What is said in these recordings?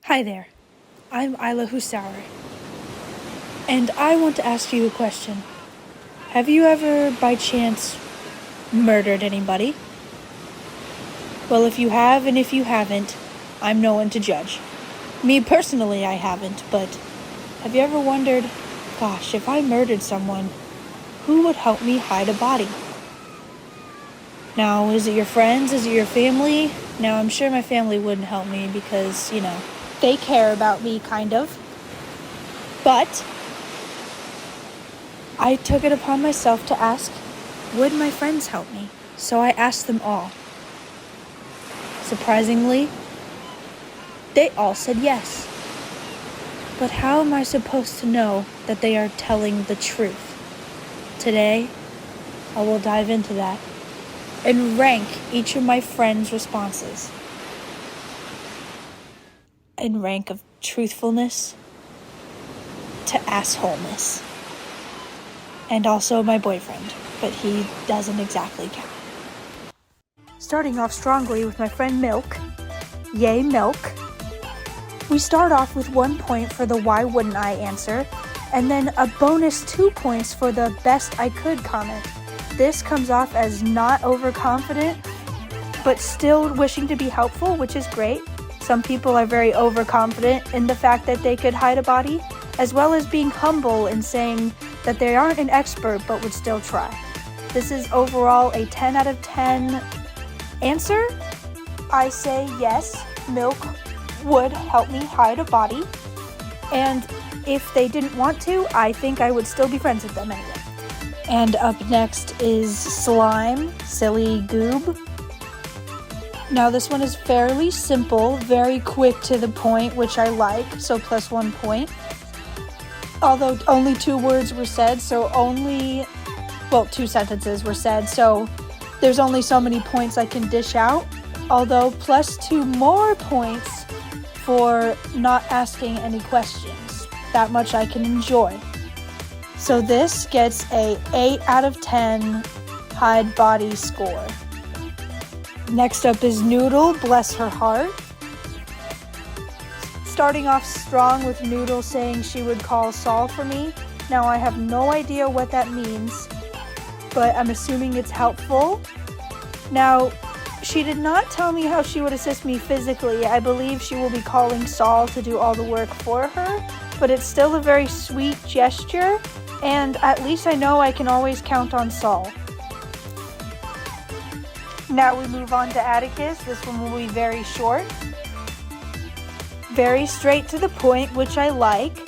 Hi there, I'm Isla Husauer, and I want to ask you a question. Have you ever, by chance, murdered anybody? Well, if you have and if you haven't, I'm no one to judge. Me personally, I haven't, but have you ever wondered, gosh, if I murdered someone, who would help me hide a body? Now, is it your friends? Is it your family? Now, I'm sure my family wouldn't help me because, they care about me, kind of. But I took it upon myself to ask, would my friends help me? So I asked them all. Surprisingly, they all said yes. But how am I supposed to know that they are telling the truth? Today, I will dive into that and rank each of my friends' responses in rank of truthfulness to assholeness. And also my boyfriend, but he doesn't exactly count. Starting off strongly with my friend Milk. Yay, Milk. We start off with 1 point for the why wouldn't I answer, and then a bonus 2 points for the best I could comment. This comes off as not overconfident, but still wishing to be helpful, which is great. Some people are very overconfident in the fact that they could hide a body, as well as being humble and saying that they aren't an expert but would still try. This is overall a 10 out of 10 answer. I say yes, Milk would help me hide a body, and if they didn't want to, I think I would still be friends with them anyway. And up next is Slime, Silly Goob. Now this one is fairly simple, very quick to the point, which I like, so plus 1 point. Although only 2 words were said, so 2 sentences were said, so there's only so many points I can dish out. Although plus 2 more points for not asking any questions. That much I can enjoy. So this gets a 8 out of 10 hide body score. Next up is Noodle, bless her heart. Starting off strong with Noodle saying she would call Saul for me. Now I have no idea what that means, but I'm assuming it's helpful. Now, she did not tell me how she would assist me physically. I believe she will be calling Saul to do all the work for her, but it's still a very sweet gesture, and at least I know I can always count on Saul. Now we move on to Atticus. This one will be very short. Very straight to the point, which I like.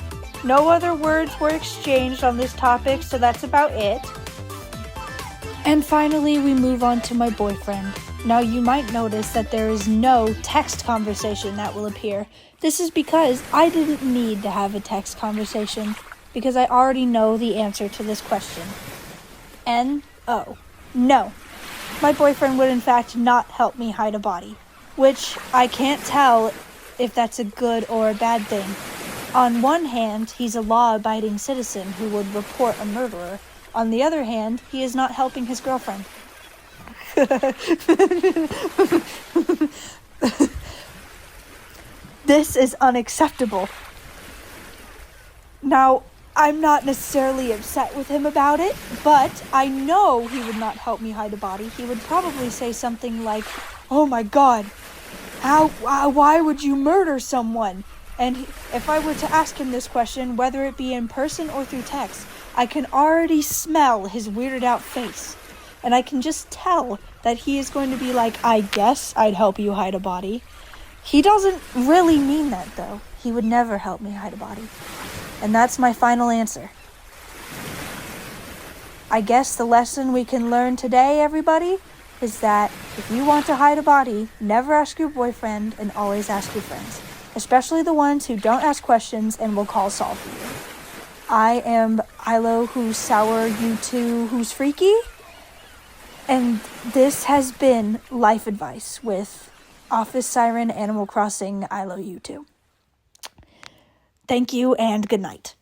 No other words were exchanged on this topic, so that's about it. And finally, we move on to my boyfriend. Now you might notice that there is no text conversation that will appear. This is because I didn't need to have a text conversation, because I already know the answer to this question. N-O. No. My boyfriend would in fact not help me hide a body, which I can't tell if that's a good or a bad thing. On one hand, he's a law-abiding citizen who would report a murderer. On the other hand, he is not helping his girlfriend. This is unacceptable. Now, I'm not necessarily upset with him about it, but I know he would not help me hide a body. He would probably say something like, "Oh my God, why would you murder someone?" And if I were to ask him this question, whether it be in person or through text, I can already smell his weirded out face. And I can just tell that he is going to be like, "I guess I'd help you hide a body." He doesn't really mean that, though. He would never help me hide a body. And that's my final answer. I guess the lesson we can learn today, everybody, is that if you want to hide a body, never ask your boyfriend and always ask your friends. Especially the ones who don't ask questions and will call Saul for you. I am Ilo Who's Sour, you two Who's Freaky. And this has been Life Advice with Office Siren Animal Crossing Ilo U2. Thank you and good night.